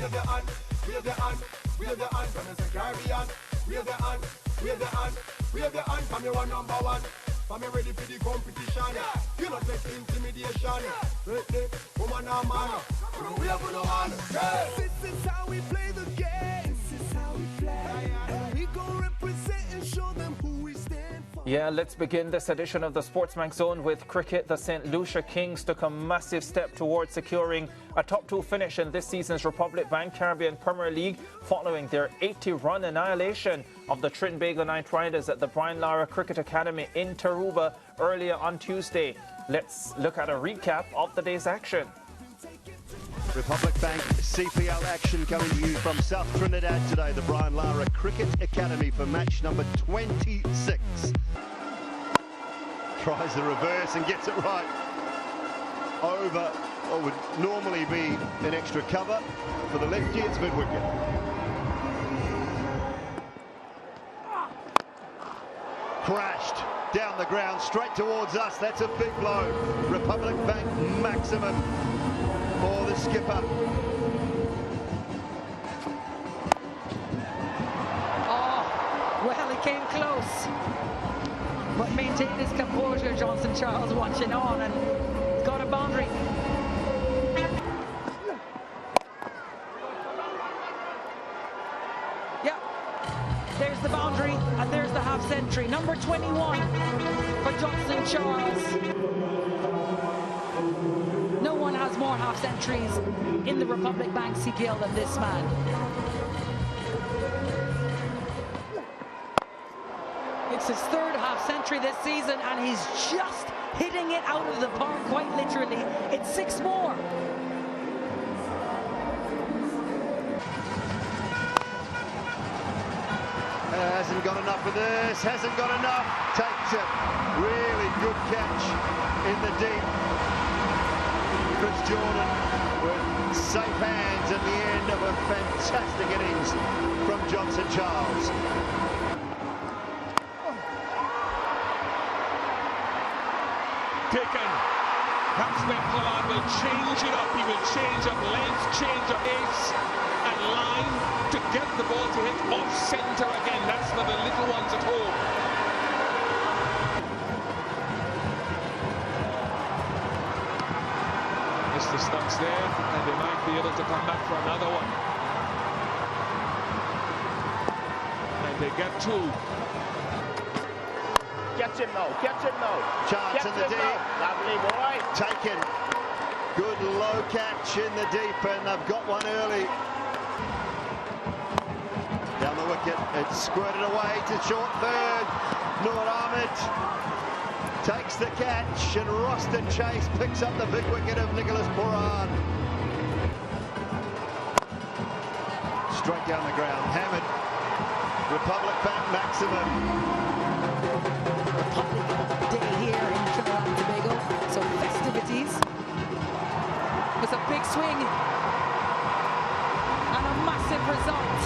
wave your hand, wave your hand, wave your hand from the Caribbean. Wave your hand, wave your hand, wave your hand from your number one. For me ready for the competition. You not take intimidation. Ready, woman or man. We have no one. This is how we play the game. This is how we play. And we go represent and show them who we stand for. Yeah, let's begin this edition of the SportsMax Zone with cricket. The St. Lucia Kings took a massive step towards securing a top 2 finish in this season's Republic Bank Caribbean Premier League following their 80-run annihilation of the Trinbago Knight Riders at the Brian Lara Cricket Academy in Tarouba earlier on Tuesday. Let's look at a recap of the day's action. Republic Bank CPL action coming to you from South Trinidad today. The Brian Lara Cricket Academy for match number 26. Tries the reverse and gets it right. Over what would normally be an extra cover for the lefty. It's mid-wicket. Crashed down the ground straight towards us. That's a big blow. Republic Bank maximum for the skipper. Oh, well, he came close, but maintained his composure. Johnson Charles watching on and got a boundary. Yeah, there's the boundary and there's the half century. Number 21 for Johnson Charles. No one has more half centuries in the Republic Bank CPL than this man. It's his 3rd half century this season and he's just hitting it out of the park, quite literally. It's 6 more. Hasn't got enough of this, hasn't got enough, takes it. Really good catch in the deep. Chris Jordan with safe hands at the end of a fantastic innings from Johnson Charles. Taken. That's where Pollard will change it up. He will change up length, change up pace and line to get the ball to hit off centre again. That's for the little ones at home. The stumps there, and they might be able to come back for another one. And they get 2. Catch him now, catch him now. Chance in the deep. Lovely boy. Taken. Good low catch in the deep, and they've got one early. Down the wicket, it's squirted away to short third. Noor Ahmed takes the catch, and Roston Chase picks up the big wicket of Nicholas Moran. Straight down the ground, hammered. Republic Bank maximum. Republic Day here in Trinidad and Tobago, so festivities. It's a big swing and a massive result.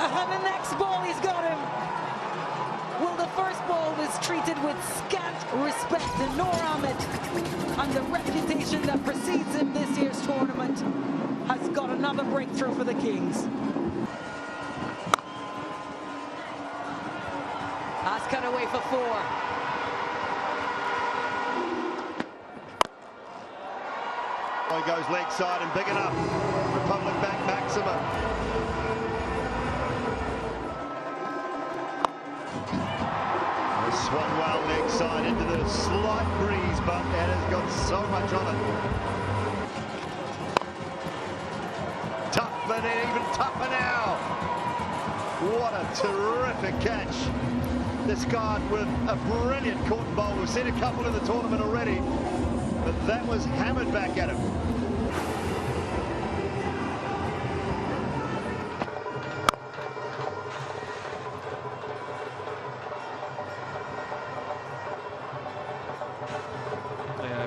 And the next ball, he's got him. Well, the first ball was treated with scant respect to Noor Ahmed, and the reputation that precedes him this year's tournament has got another breakthrough for the Kings. That's cut away for 4. He goes leg side and big enough. Republic Bank maximum. Swung well leg side into the slight breeze, but it has got so much on it. Tough, and even tougher now. What a terrific catch. This guard with a brilliant caught bowl. We've seen a couple in the tournament already, but that was hammered back at him.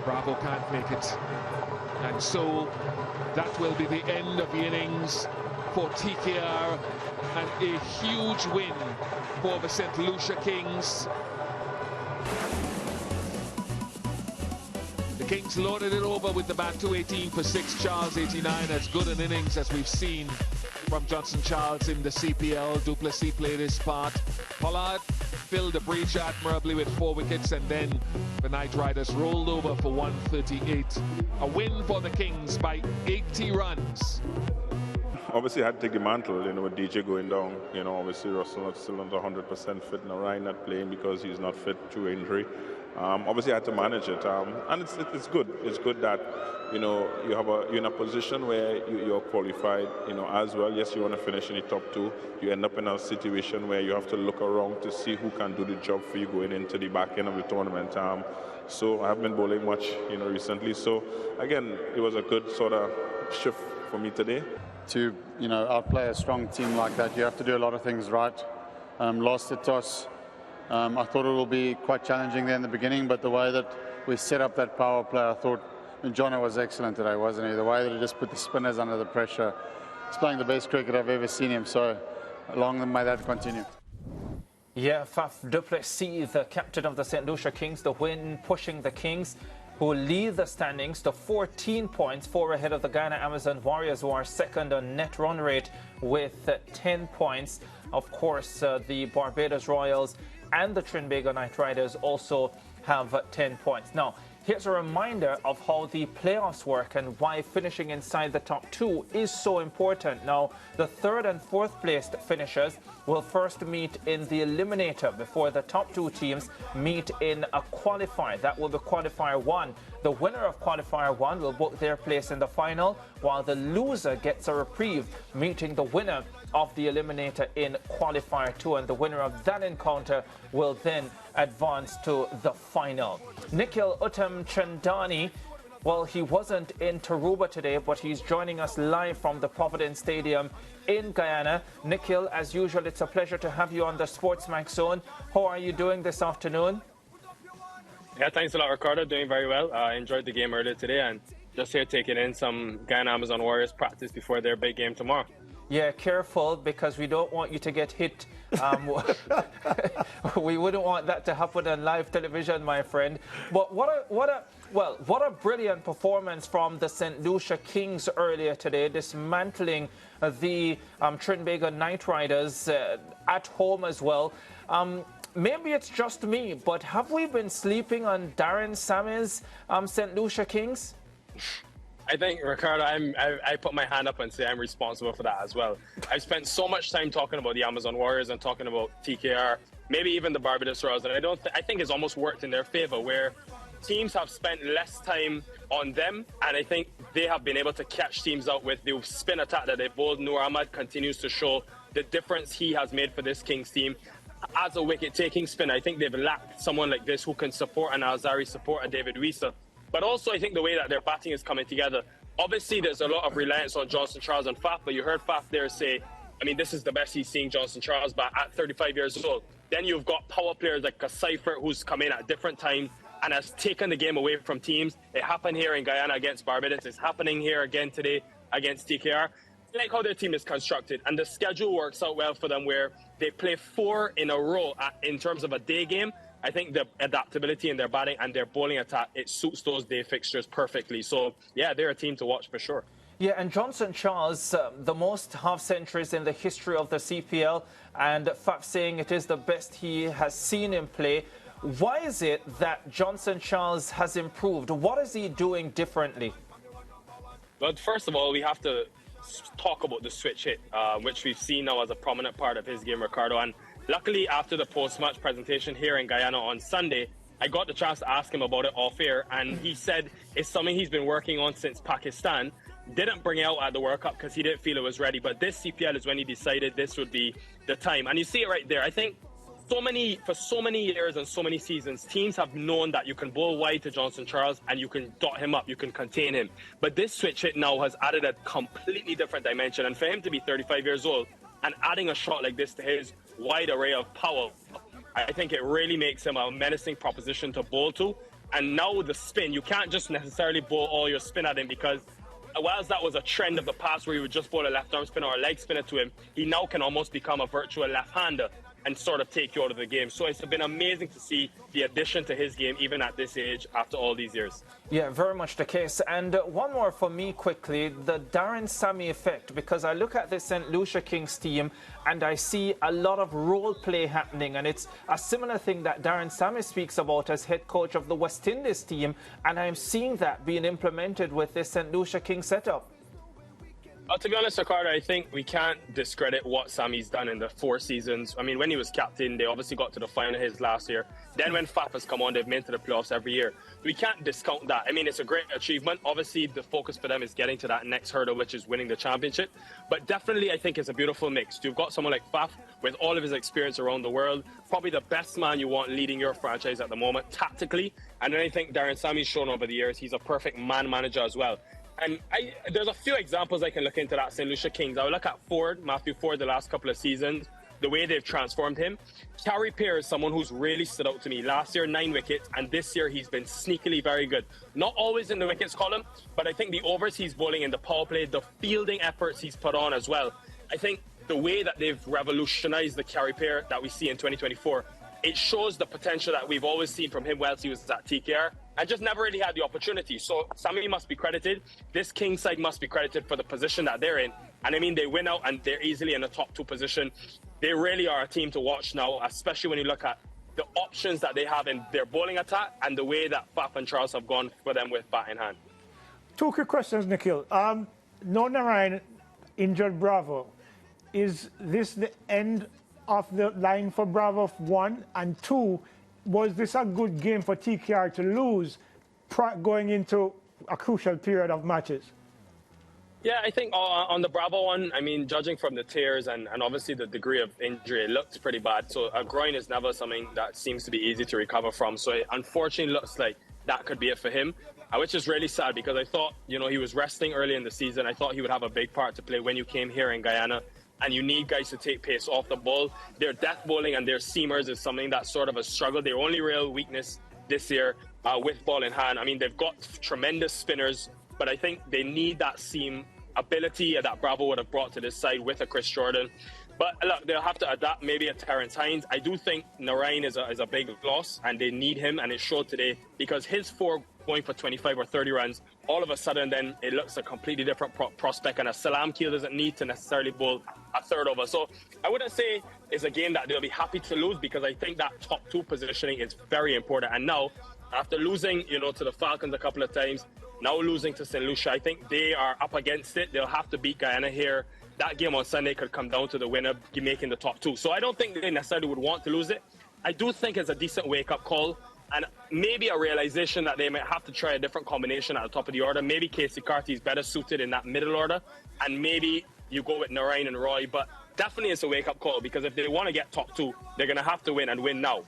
Bravo can't make it, and so that will be the end of the innings for TKR, and a huge win for the St. Lucia Kings. Kings loaded it over with the bat 218 for 6. Charles 89. As good an innings as we've seen from Johnson Charles in the CPL. Duplessis played his part. Pollard filled the breach admirably with 4 wickets, and then the Knight Riders rolled over for 138. A win for the Kings by 80 runs. Obviously, I had to take the mantle, with DJ going down. Obviously, Russell not still under 100% fit. Now, Ryan not playing because he's not fit through injury. Obviously, I had to manage it, and it's good. It's good that you're in a position where you're qualified, as well. Yes, you want to finish in the top 2. You end up in a situation where you have to look around to see who can do the job for you going into the back end of the tournament. So I have been bowling much, recently. So again, it was a good sort of shift for me today. To outplay a strong team like that, you have to do a lot of things right. Lost the toss. I thought it will be quite challenging there in the beginning, but the way that we set up that power play, I thought Jono was excellent today, wasn't he? The way that he just put the spinners under the pressure. He's playing the best cricket I've ever seen him, so long may that continue. Yeah, Faf du Plessis, the captain of the St. Lucia Kings, the win pushing the Kings, who lead the standings to 14 points, 4 ahead of the Guyana Amazon Warriors, who are second on net run rate with 10 points. Of course, the Barbados Royals and the Trinbago Knight Riders also have 10 points. Now, here's a reminder of how the playoffs work and why finishing inside the top 2 is so important. Now, the 3rd and 4th placed finishers will first meet in the eliminator before the top 2 teams meet in a qualifier. That will be qualifier 1. The winner of qualifier 1 will book their place in the final, while the loser gets a reprieve, meeting the winner of the eliminator in qualifier 2, and the winner of that encounter will then advance to the final. Nikhil Chandani, well, he wasn't in Taruba today, but he's joining us live from the Providence Stadium in Guyana. Nikhil, as usual, it's a pleasure to have you on the SportsMax Zone. How are you doing this afternoon? Yeah, thanks a lot, Ricardo. Doing very well. I enjoyed the game earlier today, and just here taking in some Guyana Amazon Warriors practice before their big game tomorrow. Yeah, careful, because we don't want you to get hit. We wouldn't want that to happen on live television, my friend. But what a brilliant performance from the St. Lucia Kings earlier today, dismantling the Trinbago Knight Riders at home as well. Maybe it's just me, but have we been sleeping on Darren Sammy's St. Lucia Kings? I think, Ricardo, I put my hand up and say I'm responsible for that as well. I've spent so much time talking about the Amazon Warriors and talking about TKR, maybe even the Barbados Royals, and I think it's almost worked in their favor, where teams have spent less time on them, and I think they have been able to catch teams out with the spin attack that they've bowled. Noor Ahmad continues to show the difference he has made for this Kings team. As a wicket-taking spinner, I think they've lacked someone like this who can support an Alzari, support a David Wieser. But also, I think the way that their batting is coming together, obviously there's a lot of reliance on Johnson Charles and Faf, but you heard Faf there say, I mean, this is the best he's seen Johnson Charles bat at 35 years old. Then you've got power players like Seifert, who's come in at different times and has taken the game away from teams. It happened here in Guyana against Barbados. It's happening here again today against TKR. I like how their team is constructed, and the schedule works out well for them, where they play 4 in a row in terms of a day game. I think the adaptability in their batting and their bowling attack, it suits those day fixtures perfectly. So, yeah, they're a team to watch for sure. Yeah, and Johnson Charles, the most half-centuries in the history of the CPL, and Faf saying it is the best he has seen him play. Why is it that Johnson Charles has improved? What is he doing differently? Well, first of all, we have to talk about the switch hit, which we've seen now as a prominent part of his game, Ricardo. And luckily, after the post-match presentation here in Guyana on Sunday, I got the chance to ask him about it off air, and he said it's something he's been working on since Pakistan. Didn't bring it out at the World Cup because he didn't feel it was ready, but this CPL is when he decided this would be the time. And you see it right there. I think for so many years and so many seasons, teams have known that you can bowl wide to Johnson Charles and you can dot him up, you can contain him. But this switch hit now has added a completely different dimension, and for him to be 35 years old and adding a shot like this to his wide array of power, I think it really makes him a menacing proposition to bowl to. And now with the spin, you can't just necessarily bowl all your spin at him, because whilst that was a trend of the past where you would just bowl a left arm spinner or a leg spinner to him, he now can almost become a virtual left-hander. and sort of take you out of the game. So it's been amazing to see the addition to his game, even at this age, after all these years. Yeah, very much the case. And one more for me quickly, the Darren Sammy effect, because I look at this St. Lucia Kings team and I see a lot of role play happening, and it's a similar thing that Darren Sammy speaks about as head coach of the West Indies team, and I'm seeing that being implemented with this St. Lucia Kings setup. To be honest, Ricardo, I think we can't discredit what Sammy's done in the 4 seasons. I mean, when he was captain, they obviously got to the final his last year. Then when Faf has come on, they've made it to the playoffs every year. We can't discount that. I mean, it's a great achievement. Obviously, the focus for them is getting to that next hurdle, which is winning the championship. But definitely, I think it's a beautiful mix. You've got someone like Faf with all of his experience around the world, probably the best man you want leading your franchise at the moment, tactically. And then I think Darren Sammy's shown over the years he's a perfect man manager as well. And there's a few examples I can look into that St. Lucia Kings. I would look at Matthew Ford, the last couple of seasons, the way they've transformed him. Carey Pear is someone who's really stood out to me. Last year, 9 wickets, and this year he's been sneakily very good. Not always in the wickets column, but I think the overs he's bowling in the power play, the fielding efforts he's put on as well. I think the way that they've revolutionized the Carey Pear that we see in 2024, it shows the potential that we've always seen from him whilst he was at TKR. And just never really had the opportunity. So Sammy must be credited. This Kings side must be credited for the position that they're in. And I mean, they win out and they're easily in the top 2 position. They really are a team to watch now, especially when you look at the options that they have in their bowling attack and the way that Faf and Charles have gone for them with bat in hand. 2 quick questions, Nikhil. No Narayan injured Bravo. Is this the end of the line for Bravo, 1? And 2, was this a good game for TKR to lose going into a crucial period of matches? Yeah, I think on the Bravo one, I mean, judging from the tears and obviously the degree of injury, it looked pretty bad. So a groin is never something that seems to be easy to recover from. So it unfortunately looks like that could be it for him, which is really sad because I thought, you know, he was resting early in the season. I thought he would have a big part to play when you came here in Guyana. And you need guys to take pace off the ball. Their death bowling and their seamers is something that's sort of a struggle. Their only real weakness this year with ball in hand. I mean, they've got tremendous spinners, but I think they need that seam ability that Bravo would have brought to this side with a Chris Jordan. But look, they'll have to adapt maybe a Terrence Hines. I do think Narayan is a big loss, and they need him, and it showed today because his 4 going for 25 or 30 runs, all of a sudden then it looks a completely different prospect, and a Salam Keel doesn't need to necessarily bowl a 3rd over. So I wouldn't say it's a game that they'll be happy to lose because I think that top 2 positioning is very important. And now, after losing, you know, to the Falcons a couple of times, now losing to St. Lucia, I think they are up against it. They'll have to beat Guyana here. That game on Sunday could come down to the winner making the top 2. So I don't think they necessarily would want to lose it. I do think it's a decent wake-up call and maybe a realization that they might have to try a different combination at the top of the order. Maybe Casey Carty is better suited in that middle order, and maybe you go with Narayan and Roy. But definitely it's a wake-up call because if they want to get top 2, they're going to have to win and win now.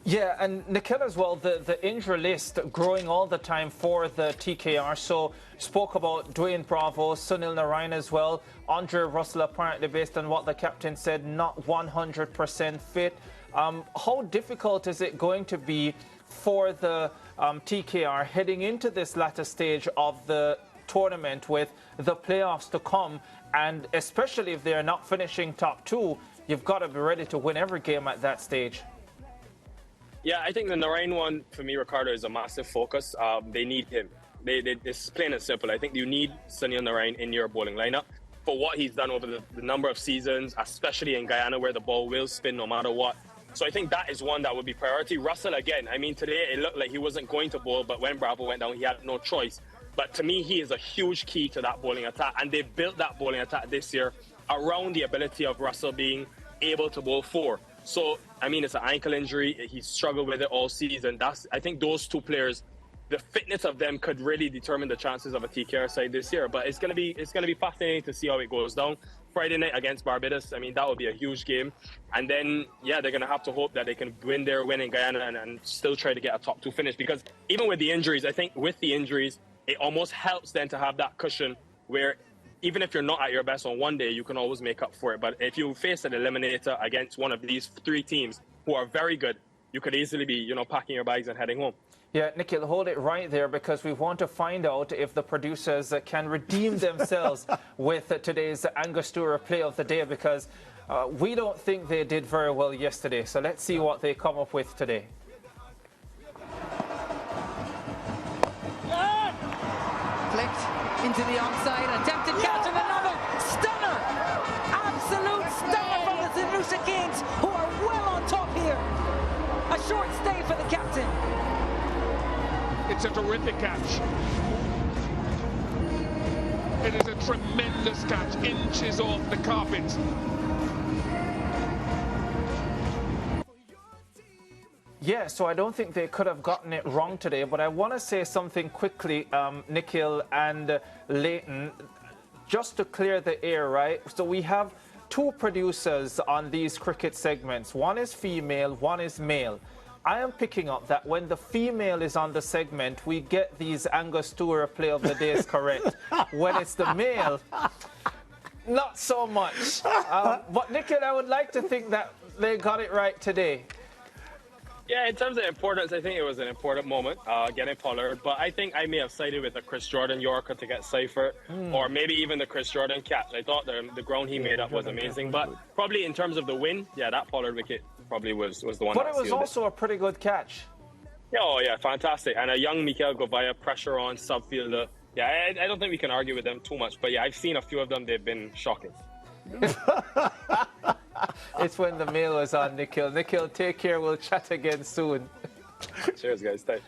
Yeah, and Nikhil as well, the injury list growing all the time for the TKR. So spoke about Dwayne Bravo, Sunil Narayan as well. Andre Russell, apparently, based on what the captain said, not 100% fit. How difficult is it going to be for the TKR heading into this latter stage of the tournament with the playoffs to come? And especially if they're not finishing top 2, you've got to be ready to win every game at that stage. Yeah, I think the Narayan one, for me, Ricardo, is a massive focus. They need him. It's plain and simple. I think you need Sunil Narayan in your bowling lineup for what he's done over the number of seasons, especially in Guyana where the ball will spin no matter what. So I think that is one that would be priority. Russell, again, I mean, today it looked like he wasn't going to bowl, but when Bravo went down, he had no choice. But to me, he is a huge key to that bowling attack, and they've built that bowling attack this year around the ability of Russell being able to bowl 4. So, I mean, it's an ankle injury. He's struggled with it all season. I think those 2 players, the fitness of them could really determine the chances of a TKR side this year. But it's gonna be fascinating to see how it goes down. Friday night against Barbados, I mean, that would be a huge game. And then, yeah, they're gonna have to hope that they can win in Guyana and still try to get a top 2 finish. Because even with the injuries, I think with the injuries, it almost helps then to have that cushion where even if you're not at your best on one day, you can always make up for it. But if you face an eliminator against one of these 3 teams who are very good, you could easily be, you know, packing your bags and heading home. Yeah, Nikhil, hold it right there because we want to find out if the producers can redeem themselves with today's Angostura play of the day, because We don't think they did very well yesterday, so let's see what they come up with today. Flicked into the onside, attempted catch and another stunner! Absolute stunner from the St. Lucia Kings, who are well on top here. A short stay for the captain. It's a terrific catch. It is a tremendous catch, inches off the carpet. Yeah, so I don't think they could have gotten it wrong today, but I want to say something quickly, Nikhil and Leighton, just to clear the air, right? So we have two producers on these cricket segments. One is female, one is male. I am picking up that when the female is on the segment, we get these Angostura play of the days correct. When it's the male, not so much. But Nikhil, I would like to think that they got it right today. Yeah, in terms of importance, I think it was an important moment, getting Pollard. But I think I may have sided with the Chris Jordan Yorker to get Seifert, or maybe even the Chris Jordan catch. I thought the ground he made up was amazing. But probably in terms of the win, yeah, that Pollard wicket probably was the one. But it was also a pretty good catch. Yeah, oh yeah, fantastic. And a young Mikael Govaya, pressure on, subfielder. Yeah, I don't think we can argue with them too much. But yeah, I've seen a few of them. They've been shocking. It's when the mail was on, Nikhil. Nikhil, take care. We'll chat again soon. Cheers, guys. Thanks.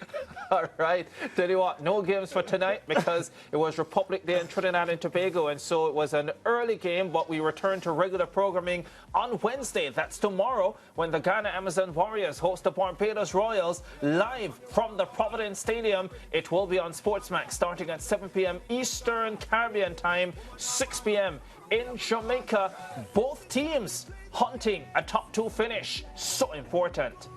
All right. Tell you what, no games for tonight because it was Republic Day in Trinidad and Tobago, and so it was an early game, but we return to regular programming on Wednesday. That's tomorrow when the Ghana Amazon Warriors host the Barbados Royals live from the Providence Stadium. It will be on SportsMax starting at 7 p.m. Eastern Caribbean time, 6 p.m. in Jamaica. Both teams hunting a top 2 finish. So important.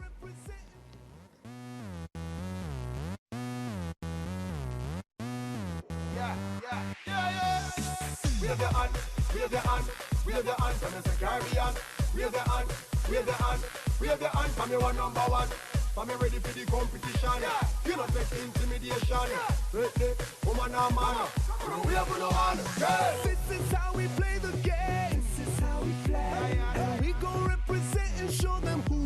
Wave your hand, wave your hand, wave your hand from the Caribbean. Wave your hand, wave your hand, wave your hand from your number one. From ready for the competition. You not take intimidation. Woman or man, we have no hand. This is how we play the game. This is how we play. And we gon' represent and show them who